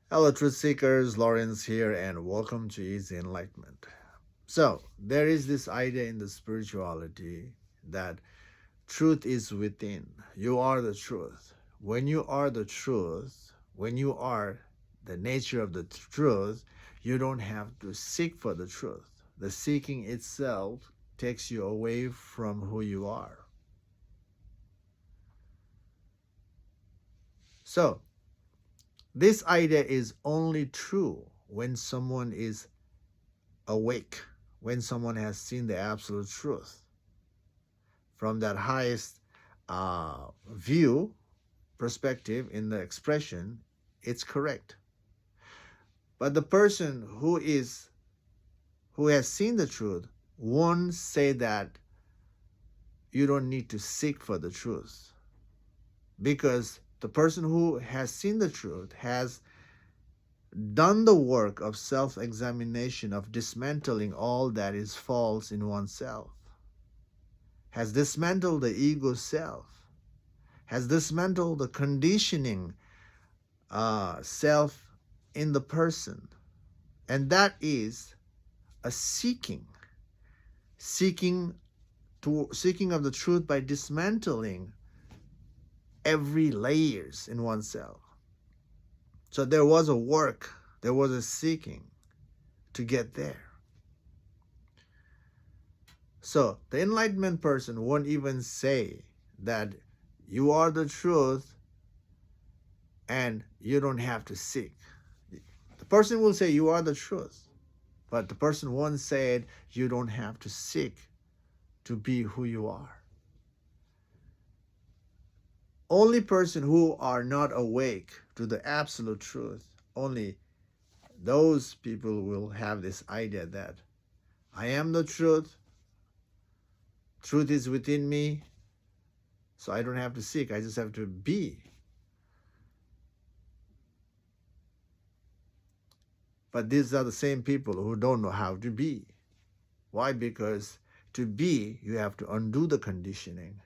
Hello, truth seekers. Lawrence here, and welcome to Easy Enlightenment. So, there is this idea in the spirituality that truth is within. You are the truth. When you are the truth, when you are the nature of the truth, you don't have to seek for the truth. The seeking itself takes you away from who you are. So, this idea is only true when someone is awake, when someone has seen the absolute truth. From that highest view, perspective in the expression, it's correct. But the person who has seen the truth won't say that you don't need to seek for the truth, because the person who has seen the truth has done the work of self examination, of dismantling all that is false in oneself, has dismantled the ego self, has dismantled the conditioning self in the person. And that is a seeking seeking of the truth by dismantling every layers in oneself. So there was a work, there was a seeking to get there. So the enlightenment person won't even say that you are the truth and you don't have to seek. The person will say you are the truth, but the person won't say you don't have to seek to be who you are. Only person who are not awake to the absolute truth, only those people will have this idea that I am the truth, truth is within me, so I don't have to seek, I just have to be. But these are the same people who don't know how to be. Why? Because to be, you have to undo the conditioning.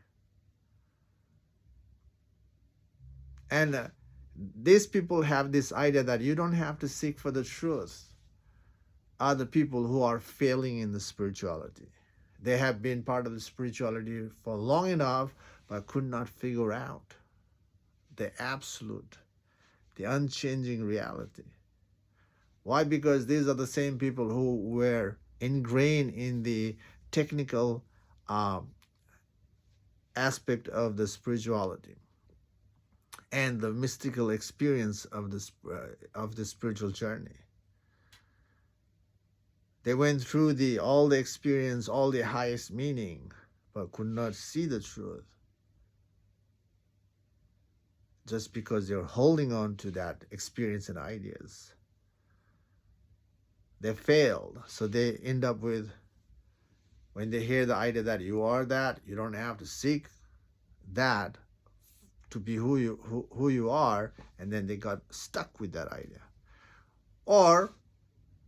And these people have this idea that you don't have to seek for the truth, are the people who are failing in the spirituality. They have been part of the spirituality for long enough, but could not figure out the absolute, the unchanging reality. Why? Because these are the same people who were ingrained in the technical aspect of the spirituality and the mystical experience of the spiritual journey. They went through all the experience, all the highest meaning, but could not see the truth. Just because they're holding on to that experience and ideas. They failed. So they end up with, when they hear the idea that you are that, you don't have to seek that to be who you are, and then they got stuck with that idea. Or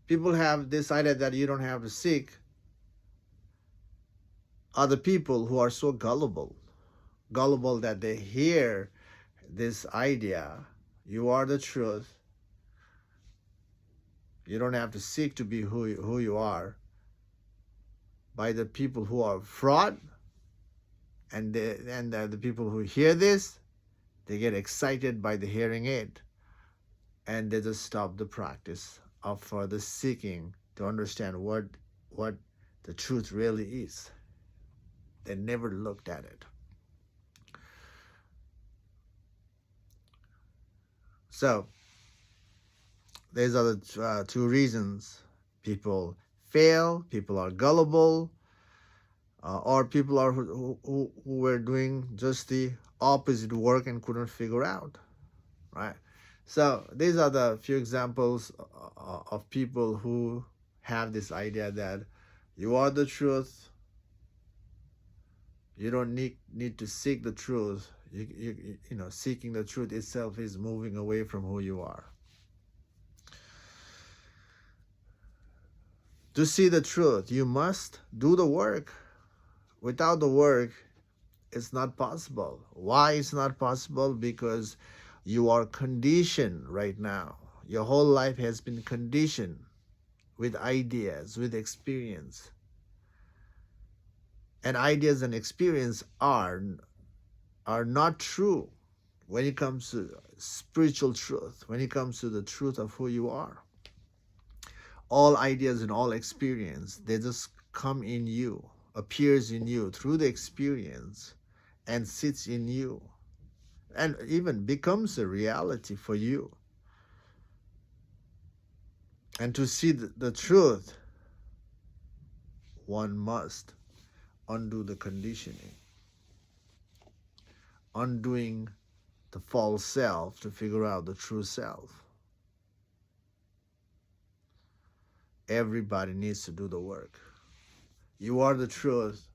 people have this idea that you don't have to seek, other people who are so gullible that they hear this idea, you are the truth, you don't have to seek to be who you are, by the people who are fraud, and the people who hear this, they get excited by the hearing it, and they just stop the practice of further seeking to understand what the truth really is. They never looked at it. So these are the two reasons people fail. People are gullible, or people are who were doing just the opposite work and couldn't figure out, right? So these are the few examples of people who have this idea that you are the truth, you don't need to seek the truth. You know, seeking the truth itself is moving away from who you are. To see the truth, you must do the work. Without the work, it's not possible. Why it's not possible? Because you are conditioned right now. Your whole life has been conditioned with ideas, with experience. And ideas and experience are not true when it comes to spiritual truth, when it comes to the truth of who you are. All ideas and all experience, they just come in you, appears in you through the experience and sits in you and even becomes a reality for you. And to see the truth, one must undo the conditioning, undoing the false self to figure out the true self. Everybody needs to do the work. You are the truth.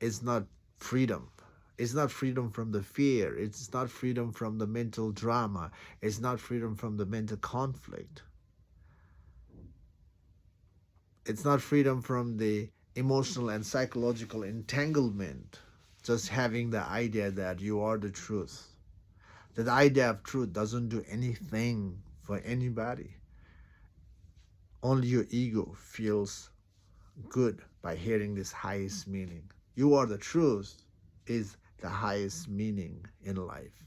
It's not freedom. It's not freedom from the fear. It's not freedom from the mental drama. It's not freedom from the mental conflict. It's not freedom from the emotional and psychological entanglement. Just having the idea that you are the truth. That the idea of truth doesn't do anything for anybody. Only your ego feels good by hearing this highest meaning. You are the truth is the highest meaning in life.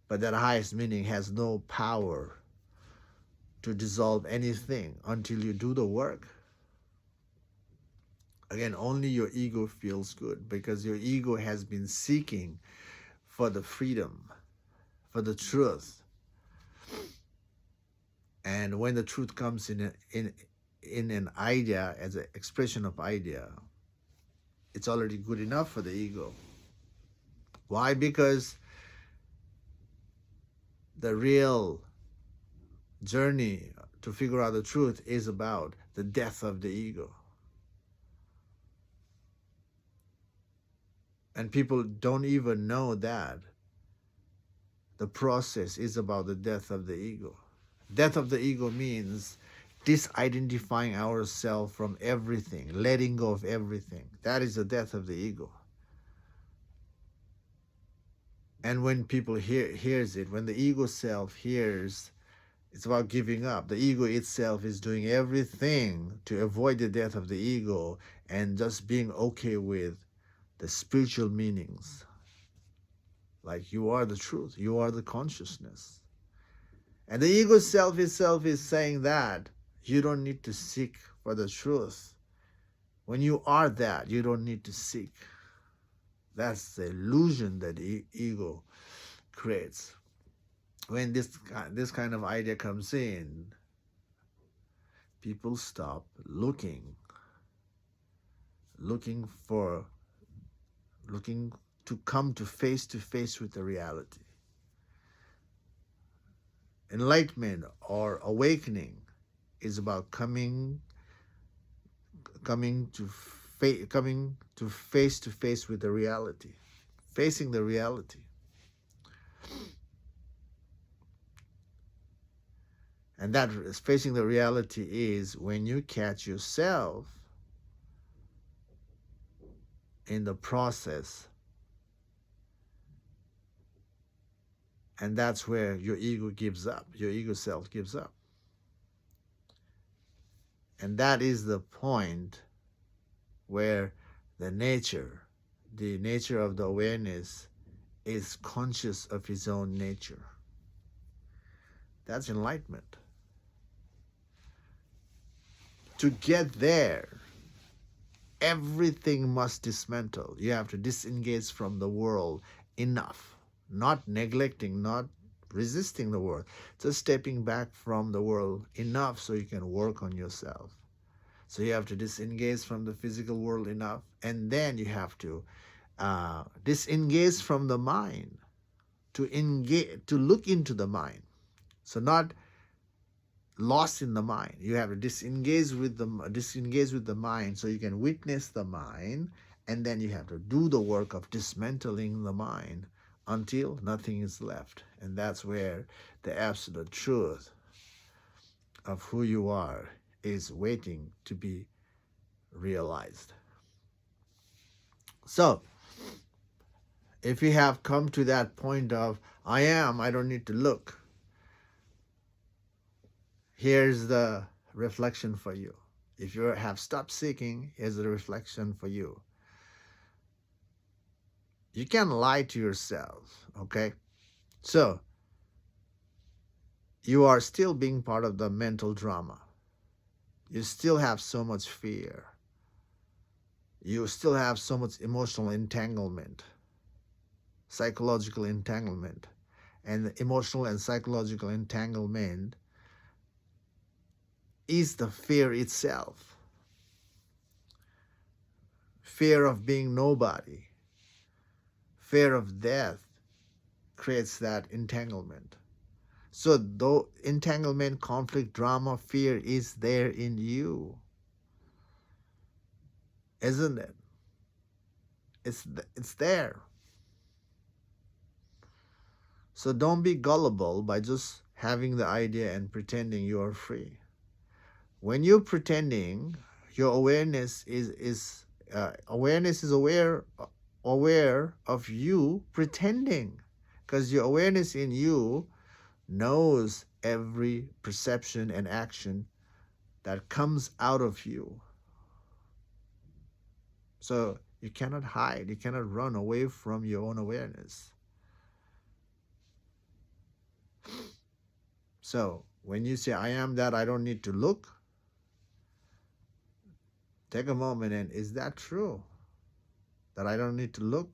But that highest meaning has no power to dissolve anything until you do the work. Again, only your ego feels good because your ego has been seeking for the freedom, for the truth. And when the truth comes in an idea, as an expression of idea, it's already good enough for the ego. Why? Because the real journey to figure out the truth is about the death of the ego. And people don't even know that the process is about the death of the ego. Death of the ego means disidentifying ourselves from everything, letting go of everything. That is the death of the ego. And when people hears it, when the ego self hears, it's about giving up. The ego itself is doing everything to avoid the death of the ego and just being okay with the spiritual meanings. Like you are the truth, you are the consciousness. And the ego self itself is saying that you don't need to seek for the truth. When you are that, you don't need to seek. That's the illusion that the ego creates. When this kind of idea comes in, people stop looking to come to face with the reality. Enlightenment or awakening is about coming to face with the reality, facing the reality. And that facing the reality is when you catch yourself in the process. And that's where your ego gives up, your ego self gives up. And that is the point where the nature of the awareness is conscious of his own nature. That's enlightenment. To get there, everything must dismantle. You have to disengage from the world enough. Not neglecting, not resisting the world, just stepping back from the world enough so you can work on yourself. So you have to disengage from the physical world enough, and then you have to disengage from the mind, to look into the mind. So not lost in the mind. You have to disengage with the mind so you can witness the mind, and then you have to do the work of dismantling the mind until nothing is left. And that's where the absolute truth of who you are is waiting to be realized. So, If you have come to that point of, I don't need to look, here's the reflection for you. If you have stopped seeking, here's the reflection for you. You can't lie to yourself, okay? So, you are still being part of the mental drama. You still have so much fear. You still have so much emotional entanglement, psychological entanglement. And the emotional and psychological entanglement is the fear itself. Fear of being nobody, fear of death creates that entanglement. So, though entanglement, conflict, drama, fear is there in you, isn't it? It's there. So don't be gullible by just having the idea and pretending you are free. When you're pretending, your awareness is aware of you pretending, because your awareness in you knows every perception and action that comes out of you. So you cannot hide, you cannot run away from your own awareness. So when you say, I am that, I don't need to look, take a moment and, is that true? That I don't need to look?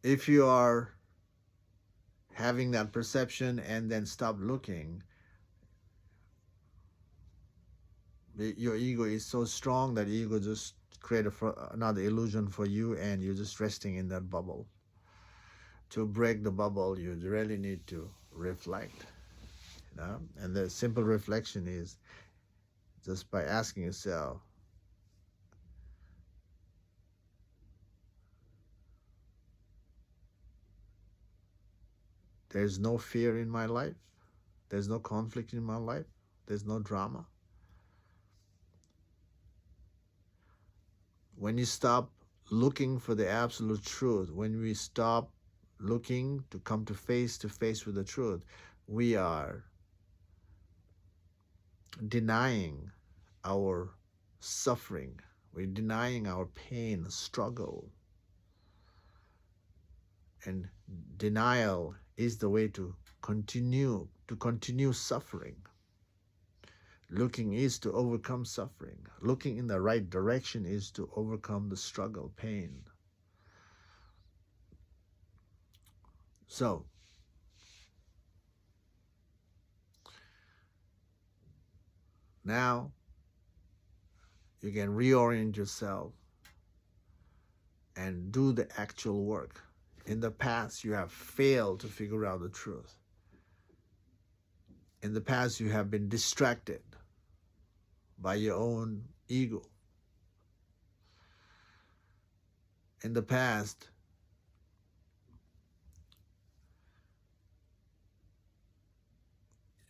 If you are having that perception and then stop looking, your ego is so strong that ego just create another illusion for you, and you're just resting in that bubble. To break the bubble, you really need to reflect. And the simple reflection is just by asking yourself, there's no fear in my life, there's no conflict in my life, there's no drama. When you stop looking for the absolute truth, when we stop looking to come to face with the truth, we are denying our suffering, we're denying our pain, struggle. And denial is the way to continue suffering. Looking is to overcome suffering. Looking in the right direction is to overcome the struggle, pain. So, now you can reorient yourself and do the actual work. In the past, you have failed to figure out the truth. In the past, you have been distracted by your own ego. In the past,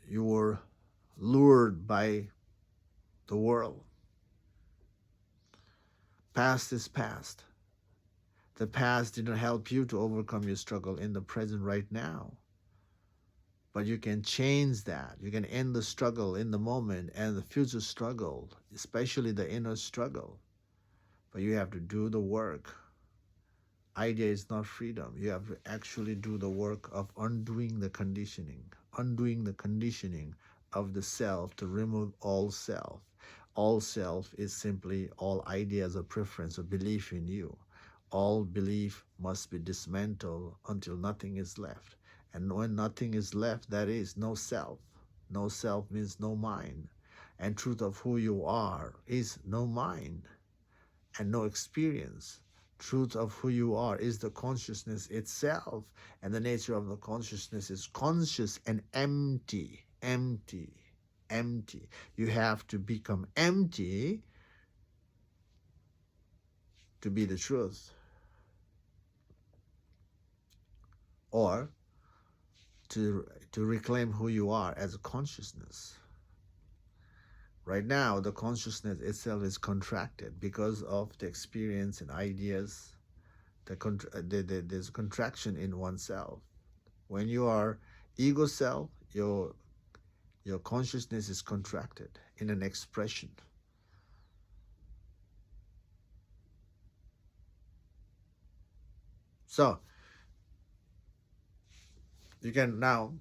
you were lured by the world. Past is past. The past didn't help you to overcome your struggle in the present right now. But you can change that. You can end the struggle in the moment and the future struggle, especially the inner struggle. But you have to do the work. Idea is not freedom. You have to actually do the work of undoing the conditioning of the self to remove all self. All self is simply all ideas of preference or belief in you. All belief must be dismantled until nothing is left. And when nothing is left, that is no self. No self means no mind. And truth of who you are is no mind and no experience. Truth of who you are is the consciousness itself. And the nature of the consciousness is conscious and empty. Empty. Empty. You have to become empty to be the truth. Or to reclaim who you are as a consciousness. Right now, the consciousness itself is contracted because of the experience and ideas. There's contraction in oneself. When you are ego self, your consciousness is contracted in an expression. So you can now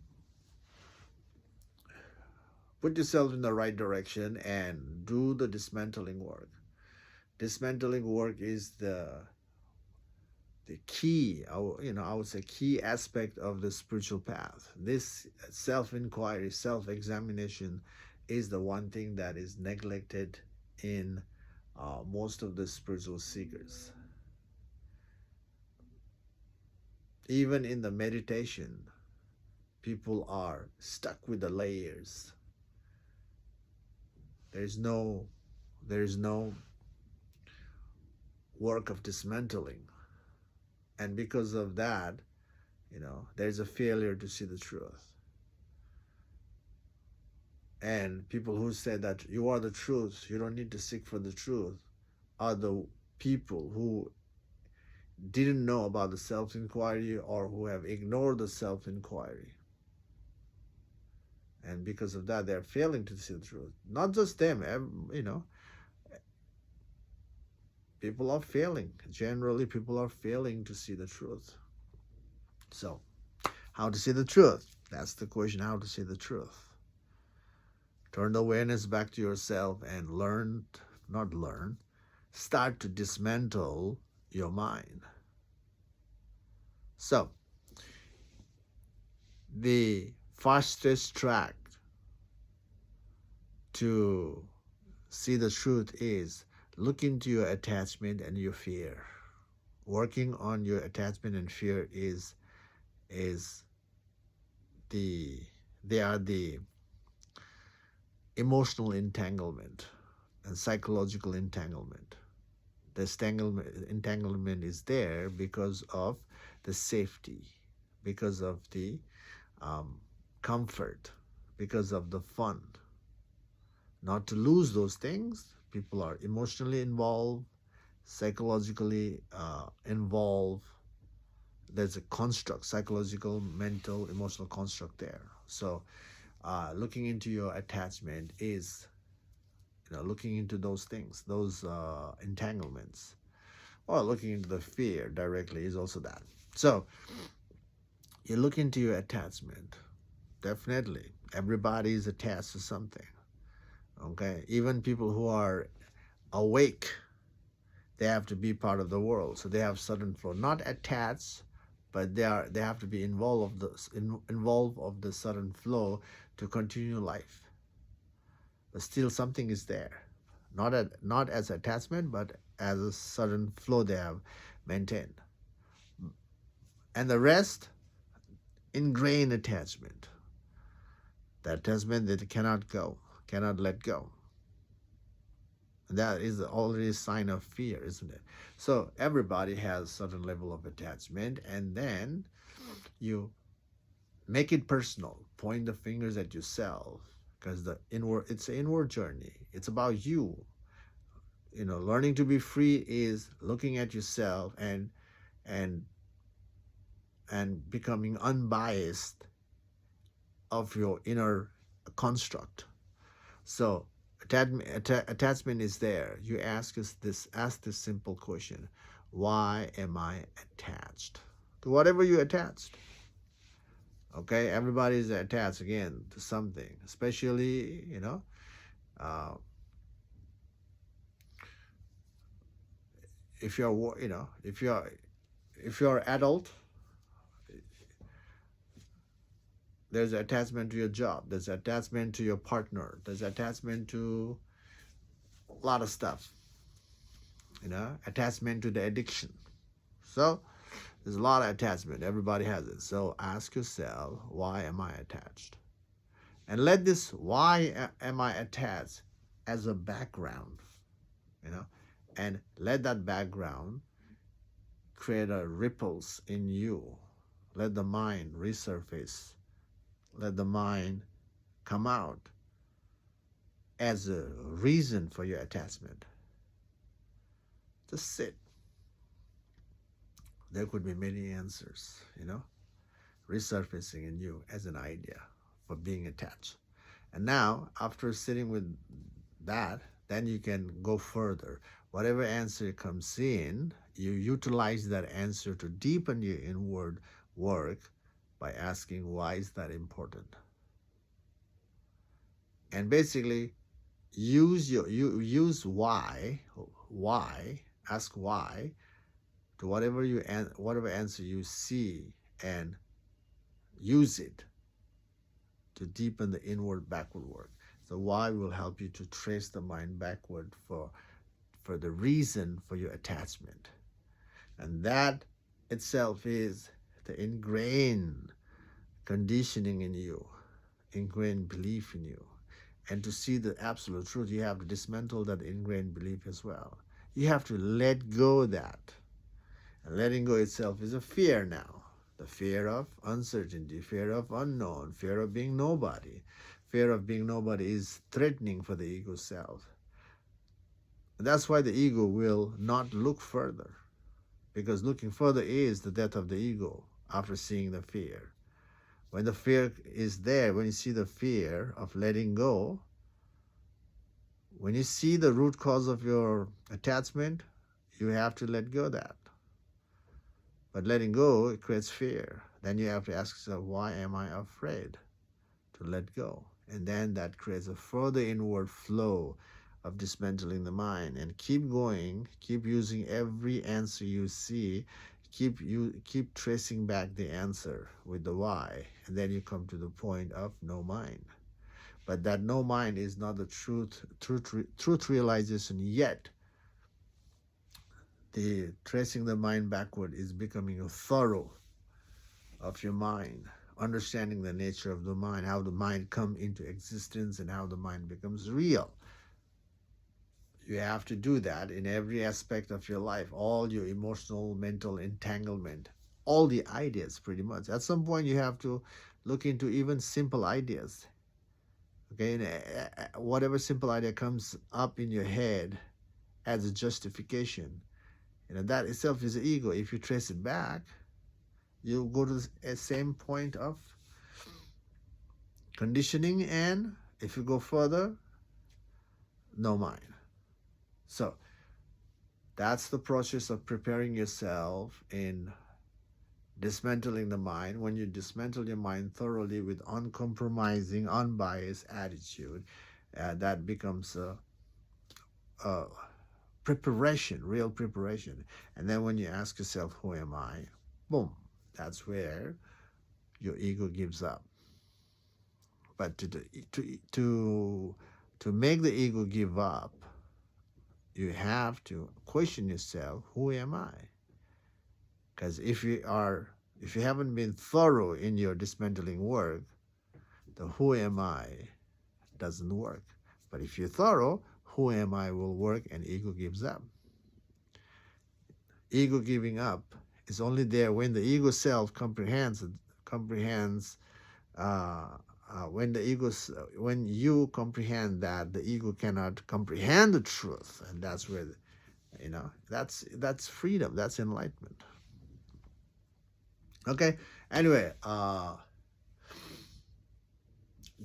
put yourself in the right direction and do the dismantling work. Dismantling work is the key, I would say key aspect of the spiritual path. This self-inquiry, self-examination is the one thing that is neglected in most of the spiritual seekers. Even in the meditation, people are stuck with the layers. There's no work of dismantling. And because of that, there's a failure to see the truth. And people who say that you are the truth, you don't need to seek for the truth, are the people who didn't know about the self-inquiry or who have ignored the self-inquiry. And because of that, they're failing to see the truth. Not just them, people are failing. Generally, people are failing to see the truth. So, how to see the truth? That's the question, how to see the truth. Turn the awareness back to yourself and start to dismantle your mind. So, the fastest track to see the truth is look into your attachment and your fear. Working on your attachment and fear they are the emotional entanglement and psychological entanglement. The entanglement is there because of the safety, because of the comfort, because of the fun. Not to lose those things, people are emotionally involved, psychologically involved. There's a construct, psychological, mental, emotional construct there. So looking into your attachment is looking into those things, those entanglements, or looking into the fear directly is also that. So you look into your attachment. Definitely, everybody is attached to something. Okay, even people who are awake, they have to be part of the world, so they have certain flow. Not attached, but they have to be involved of the certain flow to continue life. But still, something is there, not as attachment, but as a certain flow they have maintained, and the rest, ingrained attachment. The attachment that cannot let go. That is already a sign of fear, isn't it? So everybody has a certain level of attachment, and then you make it personal. Point the fingers at yourself, because it's an inward journey. It's about you. Learning to be free is looking at yourself and becoming unbiased of your inner construct. So attachment is there. You ask this simple question: why am I attached to whatever you attached? Okay, everybody is attached again to something, especially if you're if you're adult. There's attachment to your job. There's attachment to your partner. There's attachment to a lot of stuff. Attachment to the addiction. So there's a lot of attachment. Everybody has it. So ask yourself, why am I attached? And let this why am I attached as a background, and let that background create a ripples in you. Let the mind resurface. Let the mind come out as a reason for your attachment. Just sit. There could be many answers, resurfacing in you as an idea for being attached. And now, after sitting with that, then you can go further. Whatever answer comes in, you utilize that answer to deepen your inward work by asking, why is that important? And basically, use why, ask why to whatever answer you see, and use it to deepen the inward backward work. So why will help you to trace the mind backward for the reason for your attachment. And that itself is the ingrained conditioning in you, ingrained belief in you. And to see the absolute truth, you have to dismantle that ingrained belief as well. You have to let go of that. And letting go itself is a fear now. The fear of uncertainty, fear of unknown, fear of being nobody. Fear of being nobody is threatening for the ego self. And that's why the ego will not look further. Because looking further is the death of the ego after seeing the fear. When the fear is there, when you see the fear of letting go, when you see the root cause of your attachment, you have to let go of that. But letting go, it creates fear. Then you have to ask yourself, why am I afraid to let go? And then that creates a further inward flow of dismantling the mind. And keep going, keep using every answer you see, keep tracing back the answer with the why, and then you come to the point of no mind. But that no mind is not the truth realization yet. The tracing the mind backward is becoming a thorough of your mind, understanding the nature of the mind, how the mind come into existence, and how the mind becomes real. You have to do that in every aspect of your life, all your emotional, mental entanglement, all the ideas pretty much. At some point you have to look into even simple ideas. Okay, and whatever simple idea comes up in your head as a justification, that itself is the ego. If you trace it back, you go to the same point of conditioning, and if you go further, no mind. So that's the process of preparing yourself in dismantling the mind. When you dismantle your mind thoroughly with uncompromising, unbiased attitude, that becomes a preparation, real preparation. And then when you ask yourself, who am I? Boom, that's where your ego gives up. But to make the ego give up, you have to question yourself, who am I? Because if you haven't been thorough in your dismantling work, the who am I doesn't work. But if you're thorough, who am I will work, and ego gives up. Ego giving up is only there when the ego self comprehends when you comprehend that the ego cannot comprehend the truth, and that's where that's freedom, that's enlightenment. Okay, anyway,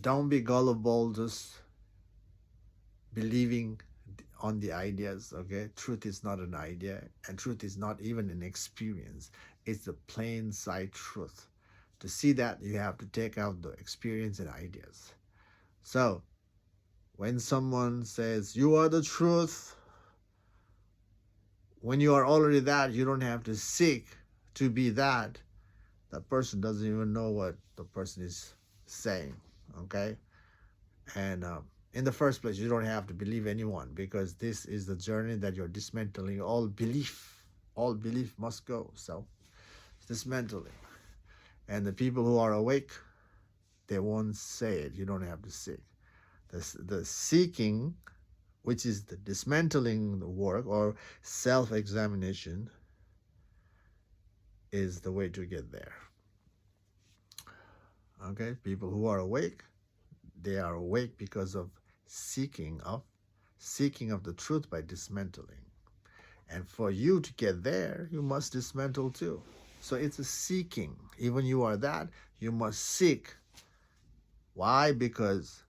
don't be gullible just believing on the ideas. Okay, truth is not an idea, and truth is not even an experience. It's the plain sight truth. To see that, you have to take out the experience and ideas. So when someone says you are the truth, when you are already that, you don't have to seek to be that. That person doesn't even know what the person is saying. Okay, and in the first place, you don't have to believe anyone, because this is the journey that you're dismantling. All belief must go. So dismantling. And the people who are awake, they won't say it. You don't have to seek. The seeking, which is the dismantling the work or self-examination, is the way to get there. Okay, people who are awake, they are awake because of seeking of the truth by dismantling. And for you to get there, you must dismantle too. So it's a seeking. Even you are that, you must seek. Why? Because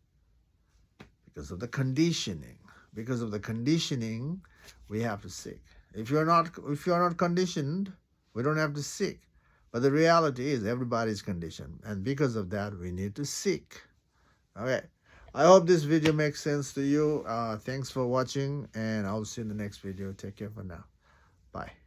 of the conditioning. Because of the conditioning, we have to seek. If you're not conditioned, we don't have to seek. But the reality is everybody's conditioned. And because of that, we need to seek. Okay. I hope this video makes sense to you. Thanks for watching, and I'll see you in the next video. Take care for now. Bye.